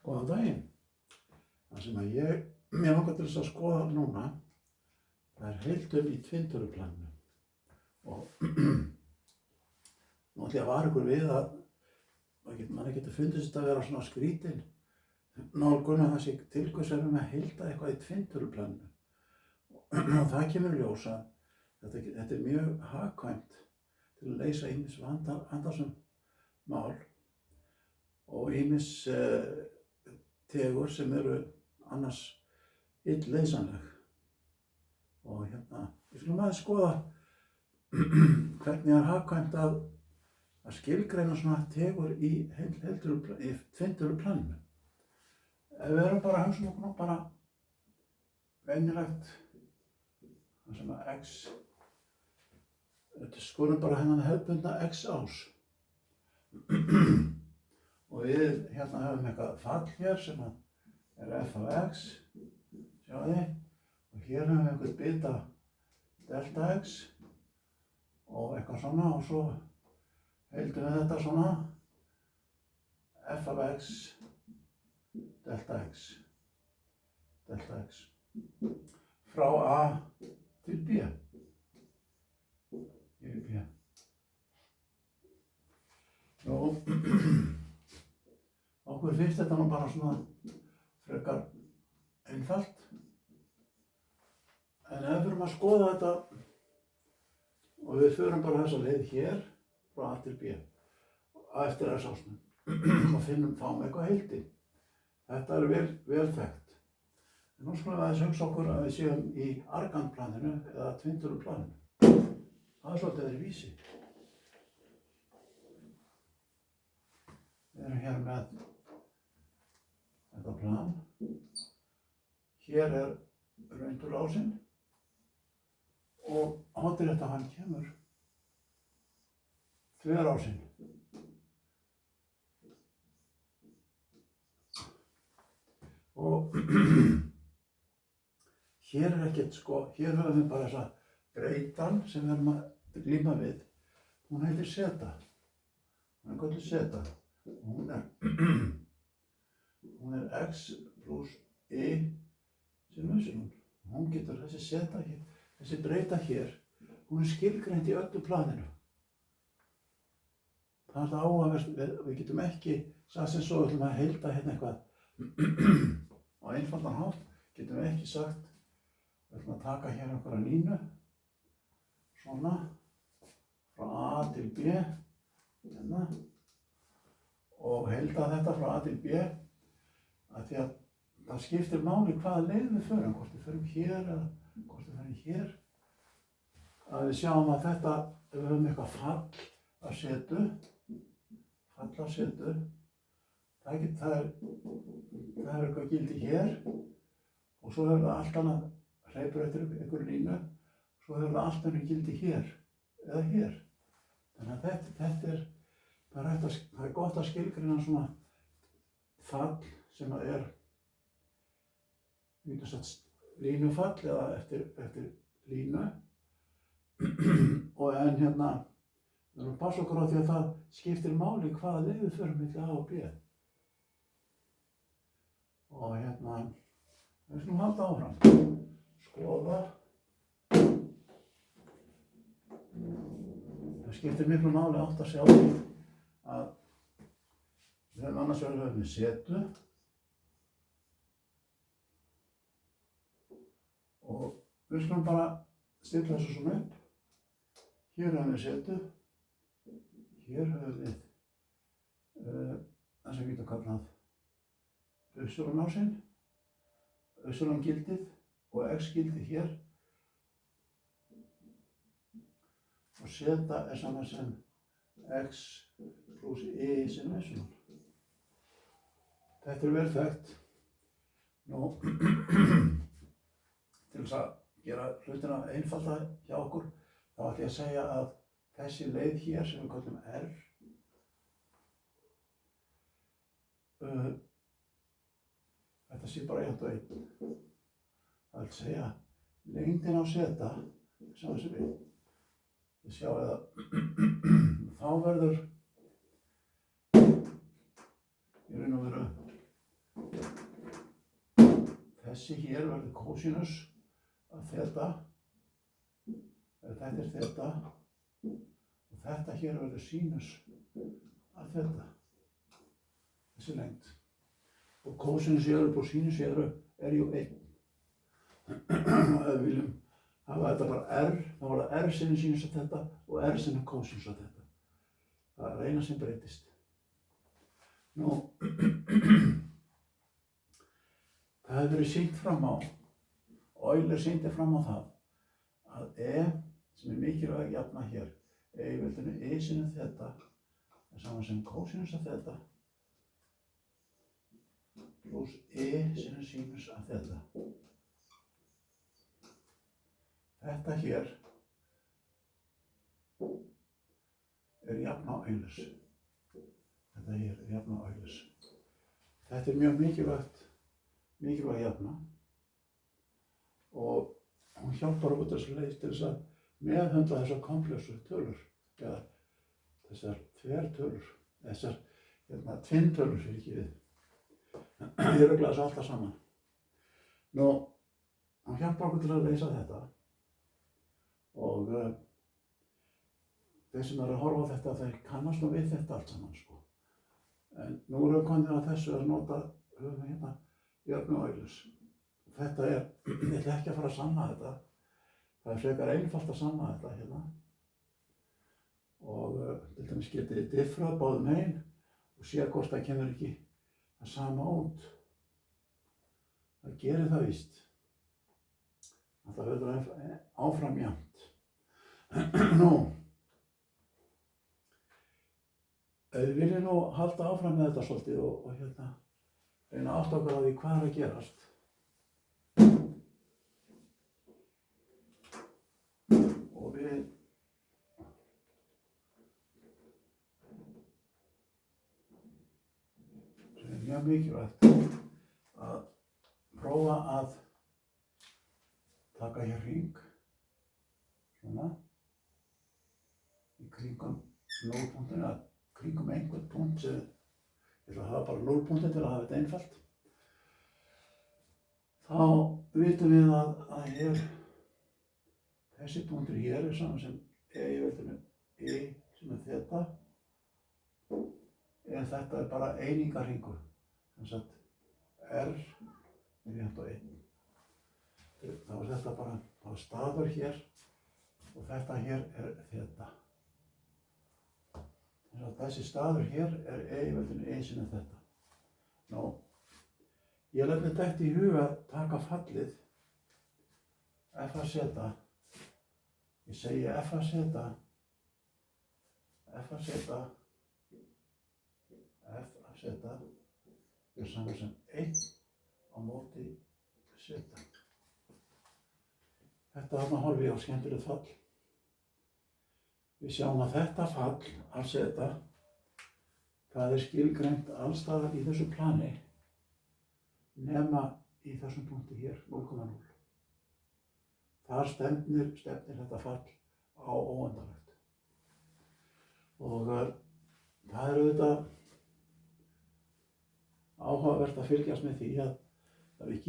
Góðan daginn. Það sem að mér langar til þess að skoða núna, það er heildun í tvinntöluplaninu. Og nú ætla ég að vara ykkur við að manni getur fundist þetta að vera svona skrítin nálgun að það sé til hvers erum við að heilda eitthvað í tvinntöluplaninu. Og það kemur í ljós að þetta er mjög hagkvæmt til að leysa ýmis vandasöm mál og ýmis tegur sem eru annars illleysanleg. Og við skulum aðeins skoða hvernig er hagkvæmt að skilgreina svona tegur í tvinntöluplaninu. Ef við erum bara að hugsa okkur nú bara venjulegt, það sem að x, þetta skulum bara hennan hefðbundna x ás. Og við höfum eitthvað fall hér sem er f af x, sjáu þið, og hér höfum við einhvern bita delta x og eitthvað svona og svo heildum við þetta svona f af x delta x frá a til b. Hér er b. Nú, okkur finnst þetta nú bara svona frekar einfalt. En ef við förum að skoða þetta og við förum bara þessa leið hér frá a til b eftir s-ásnum og fáum eitthvað heildi. Þetta er vel þekkt. En nú skulum við aðeins hugsa okkur að við séum í argandplaninu eða tvinntöluplaninu. Það er svolítið öðruvísi. Við erum hér með þetta plan. Hér er raunturásinn og hátíðrétta hann kemur þverásinn. Og hér er ekkert hér höfum við bara þessa breytan sem við erum að glíma við. Hún heitir zeta. Hún er kölluð zeta. Hún er x pluss y sem y. Hún getur þessi zeta hér, þessi breyta hér, hún er skilgreind í öllu planinu. Það er það áhugavert, við getum ekki, sagt sem svo við ætlum að heilda hérna eitthvað á einfaldan hátt, getum við ekki sagt, við ætlum að taka hér einhverja línu, svona, frá a til b, hérna, og heilda þetta frá a til b, af því að það skiptir máli hvaða leið við förum, hvort við förum hér eða hvort við förum hér. Að við sjáum að þetta, ef við höfum eitthvað fall af setu, það er eitthvað gildi hér og svo hefur það allt annað, hleypur eftir einhverju línu, svo hefur það allt annað gildi hér eða hér. Þannig að þetta er bara það er gott að skilgreina svona fall sem að er línufall eða eftir línu og en við erum að passa okkur á því að það skiptir máli hvaða leið við förum milli a og b. Og við skulum halda áfram. Skoða. Það skiptir miklu máli átt að sjá því að við höfum annars vegar með setu og við skulum bara stilla þessu svona upp. Hér höfum við setu, hér höfum við það sem við getum kallað upsilonásinn, upsilongildið og x-gildið hér og zeta er sama sem x pluss y sem y. Þetta er vel þekkt. Nú, til þess að gera hlutina einfalda hjá okkur, þá ætla ég að segja að þessi leið hér sem við kallum r, þetta sé bara 1 og 1. Það vil segja lengdin á zeta, sjáum þessi við. Þið sjáu að þá verður í raun og veru þessi hér verður kósinus af þeta, þetta er þeta og þetta hér verður sínus af þeta, þessi lengd. Og kósinus í öðru og sínus í öðru er jú 1. Ef við viljum hafa þetta bara r, þá var það r sinni sínus af þeta og r sinni kósinus af þeta. Það er eina sem breytist. Nú, það hefur verið sýnt fram á, Euler sýndi fram á það, að sem er mikilvæg jafna hér, í völdinu sinni þeta, er saman sem kósinus af þeta, pluss sinni sínus af þeta. Þetta hér er jafna Eulers. Þetta hér er jafna Eulers. Þetta er mjög mikilvæg jafna og hún hjálpar okkur þessu leið til þess að meðhöndla þessar komplexu tölur, eða þessar þvertölur, þessar tvinntölur fyrir ekki við. Ég rugla þessu alltaf saman. Nú, hún hjálpar okkur til að leysa þetta og þeir sem eru að horfa á þetta, þeir kannast nú við þetta allt saman, sko. En nú erum við komin að þessu að nota, höfum við hérna jöfnu Eulers. Þetta er, ég ætla ekki að fara að sanna þetta, það er frekar einfalt að sanna þetta hérna. Og til dæmis getið þið diffrað báðum megin og séð hvort það kemur ekki það sama út. Það gerir það víst. Það verður áfram jafnt. Nú, við viljum nú halda áfram með þetta svolítið og hérna reyna að átta okkur á því hvað er að gerast. Og við sem er mjög mikilvægt að prófa að taka hér hring, svona, í kringum 0-punktinu, eða kringum einhvern punkt sem, ég ætla að hafa bara 0-punktinn til að hafa þetta einfalt. Þá vitum við að hér, þessi punktur hér er saman sem í völdinu sem er þeta, en þetta er bara einingarhringur, sem sagt r er jafnt á 1. Þá er þetta bara staður hér og þetta hér er þeta. Þessi staður hér er í völdinu sinni þeta. Nú, ég lef mér dætt í huga að taka fallið f af zeta. Ég segi f af zeta er saman sem 1 á móti zeta. Þetta þarna horfi ég á skemmtilegt fall. Við sjáum að þetta fall af zeta, það er skilgreint allstaðar í þessu plani nema í þessum punkti hér, 0,0. Þar stefnir þetta fall á óendanlegt. Og það er auðvitað áhugavert að fylgjast með því að við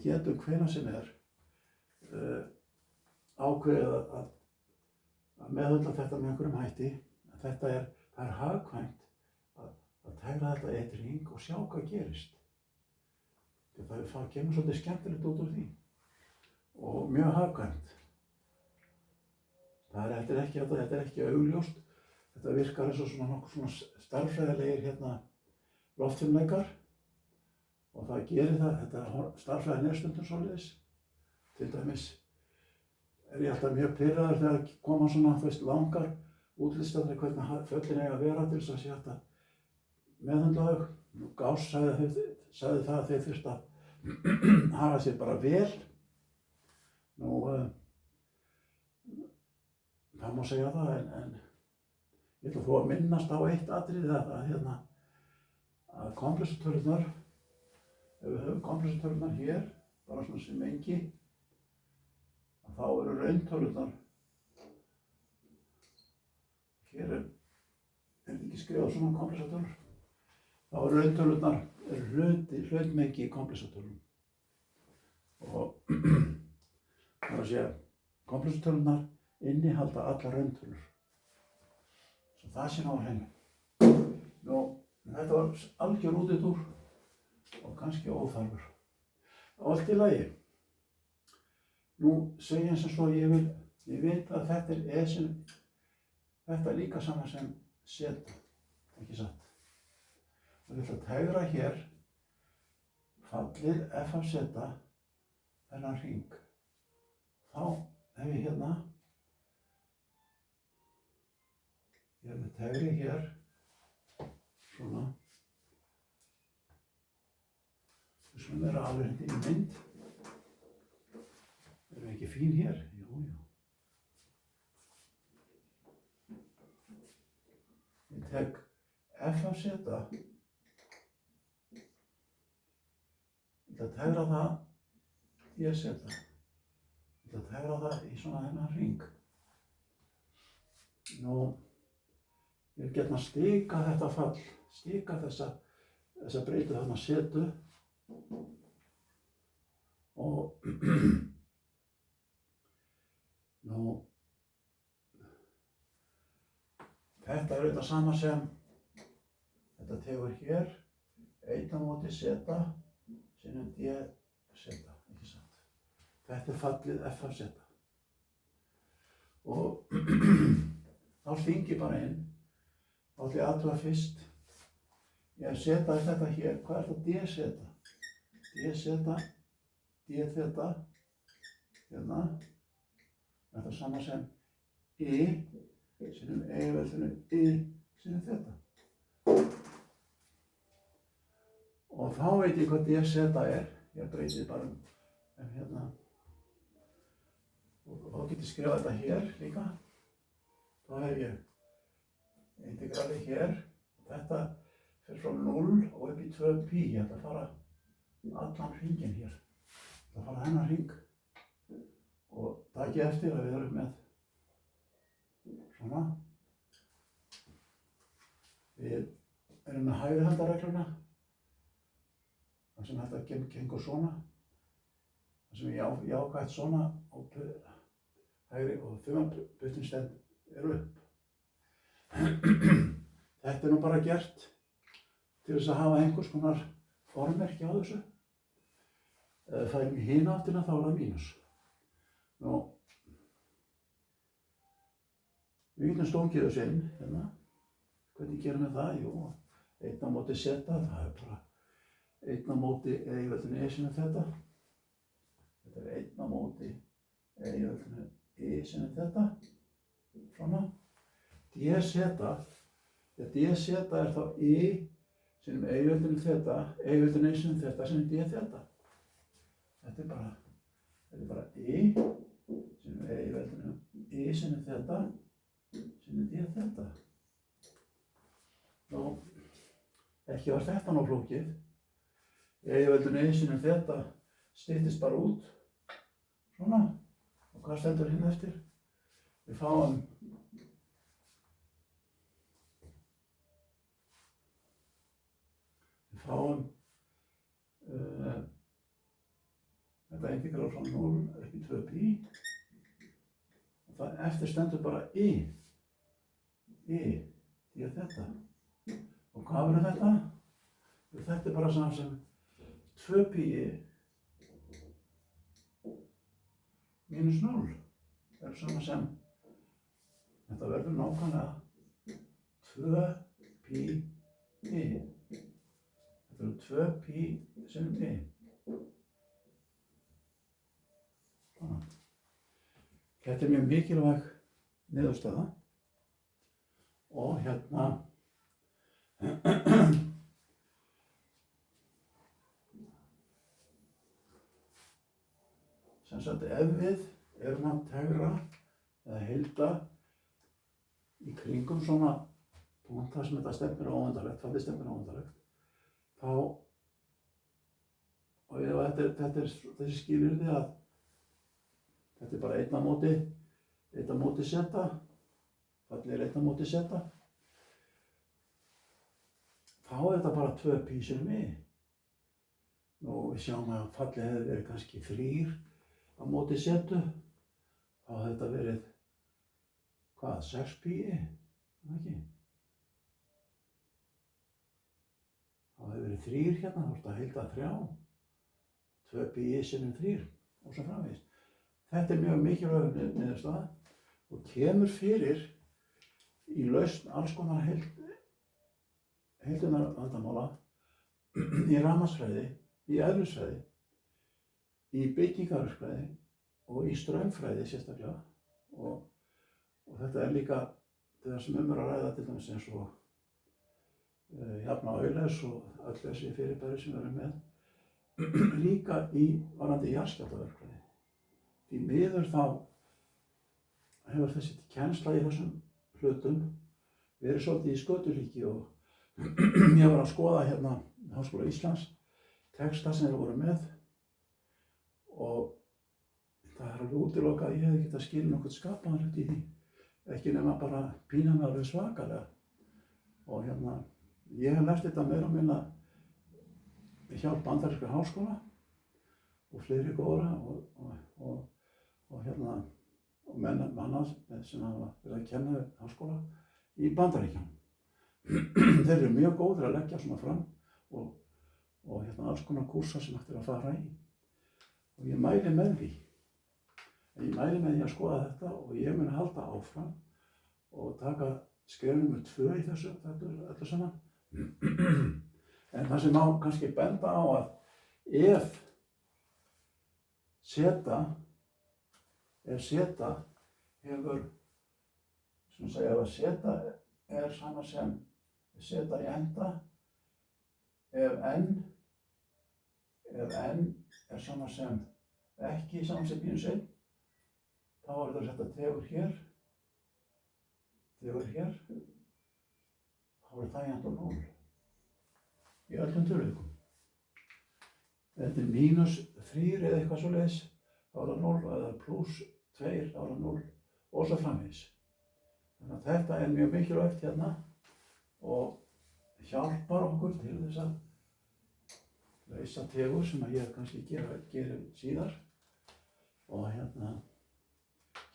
getum hvenær sem er ákveðið að meðhöndla þetta með einhverjum hætti. Það er hagkvæmt að tæra þetta í einn hring og sjá hvað gerist. Það kemur svolítið skemmtilegt út úr því og mjög hagkvæmt. Þetta er ekki augljóst. Þetta virkar eins og nokkuð svona stærðfræðilegir loftfimleikar og það gerir það. Þetta stærðfræðin er stundum svoleiðis. Til dæmis er ég alltaf mjög pirraður þegar koma svona langar útlistanir hvernig föllin eiga að vera til þess að sé hægt að meðhöndla þau. Gauss sagði það að þeir þurftu að hafa sér bara vel. Nú, það má segja það, en ég ætla þó að minnast á eitt atriði að komplexutölurnar, ef við höfum komplexutölurnar hér, bara svona sem engi, þá eru rauntölurnar, hér er ekki skrifað svona komplexutölur, þá eru rauntölurnar hlutmengi í komplexatölum. Og það er að segja, komplexatölunar innihalda allar rauntölur. Svo það sé ná á hreinu. Nú, þetta var algjör útúrdúr og kannski óþarfur. Allt í lagi. Nú segi ég eins og svo, ég veit að þetta er þetta er líka sama sem seta, ekki satt. Og ég ætla að tegra hér fallið f af seta þennan hring. Þá hef ég hérna, ég hef með tegri hér, svona. Við skulum vera alveg hérna í mynd. Erum við ekki fín hér? Jú, jú. Ég tek f af seta. Ég ætla að tegra það d seta. Ég ætla að tegra það í svona þennan hring. Nú, ég er gjarnan að stika þetta fall, stika þessa breytu þarna setu og nú, þetta er auðvitað sama sem þetta tegur hér 1 á móti seta sinnum d seta, ekki satt. Þetta er fallið f af seta. Og þá sting ég bara inn, þá ætla ég að athuga fyrst. Ég setaði þetta hér, hvað er þetta d seta? D seta, d þeta, hérna. Þetta er sama sem sinnum velþinu sinnum þeta. Og þá veit ég hvað d seta er. Ég breyti bara hérna. Og þá get ég skrifað þetta hér líka. Þá hef ég integrali hér. Þetta fer frá 0 og upp í 2π. Ég ætla að fara allan hringinn hér. Ég ætla að fara þennan hring. Og takið eftir að við erum með svona. Við erum með hægri handaregluna. Það sem þetta gengur svona. Það sem ég jákvætt svona og hægri og þumalputtinstend eru upp. Þetta er nú bara gert til þess að hafa einhvers konar formerki á þessu. Ef það er í hina áttina þá er það mínus. Nú, við getum stungið þessu inn hérna. Hvernig gerum við það? Jú, 1 á móti seta, það er bara 1 á móti í velþinu sinnum þeta. Þetta er 1 á móti í velþinu sinnum þeta. Svona. D seta, d seta er þá sinnum velþinu þeta, velþinu sinnum þeta sinnum d þeta. Þetta er bara sinnum velþinu sinnum þeta sinnum d þeta. Nú, ekki var þetta nú flókið. Velþinu sinnum þeta styttist bara út. Svona. Og hvað stendur hérna eftir? Við fáum þetta integral frá 0 upp í 2π og það eftir stendur bara d þeta. Og hvað verður þetta? Þetta er bara sama sem 2π mínus 0. Það er sama sem, þetta verður nákvæmlega 2π. Þetta eru 2π sinnum Svona. Þetta er mjög mikilvæg niðurstaða. Og hérna sem sagt ef við erum að tegra eða heilda í kringum svona punktar sem þetta stefnir óendanlegt, fallið stefnir óendanlegt, þá, og þetta er þessi skilyrði að þetta er bara 1 á móti seta, fallið er 1 á móti seta, þá er þetta bara 2π sinnum Nú við sjáum að fallið hefði verið kannski 3 á móti setu. Þá hefði þetta verið, hvað, 6 píi, ekki? Þá hefði verið 3 hérna, þá er þetta heilda 3. 2 píi sinnum 3 og svo framvegis. Þetta er mjög mikilvæg niðurstaða og kemur fyrir í lausn alls konar heildunar vandamála í rafmagnsfræði, í eðlisfræði, í byggingarfræði og í straumfræði sérstaklega. Og þetta er líka þegar sem er að ræða til dæmis eins og jafna Euler og öll þessi fyrirbæri sem við erum með. Líka í varðandi jarðskjálftaverkfræði. Því miður þá hefur þessi kennsla í þessum hlutum verið svolítið í skötulíki og ég var að skoða hérna í Háskóla Íslands texta sem þeir voru með og það er alveg útilokað að ég hefði getað skilið nokkuð skapaðan hlut í því, ekki nema bara pína mig alveg svakalega. Og hérna, ég hef lært þetta meira og minna með hjálp bandarískra háskóla og fleiri góðra og hérna og manna sem hafa verið að kenna við háskóla í Bandaríkjunum. Þeir eru mjög góðir að leggja svona fram og hérna alls konar kúrsar sem hægt er að fara í. Og ég mæli með því. Ég mæli með því að skoða þetta og ég mun halda áfram og taka skref númer 2 í þessu öllu saman. En það sem má kannski benda á að ef seta hefur, sem segja ef seta er sama sem seta í enda, ef n er sama sem ekki sama sem mínus 1, þá er það setta tegur hér, þá er það jafnt á 0 í öllum tilvikum. Ef þetta er mínus 3 eða eitthvað svoleiðis, þá er það 0 og ef það er pluss 2 þá er það 0 og svo framvegis. Þannig að þetta er mjög mikilvægt hérna og hjálpar okkur til þess að leysa tegur sem að ég kannski geri síðar. Og hérna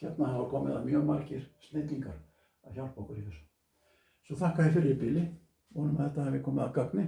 hafa komið að mjög margir snillingar að hjálpa okkur í þessu. Svo þakka ég fyrir í bili, vonum að þetta hefði komið að gagni.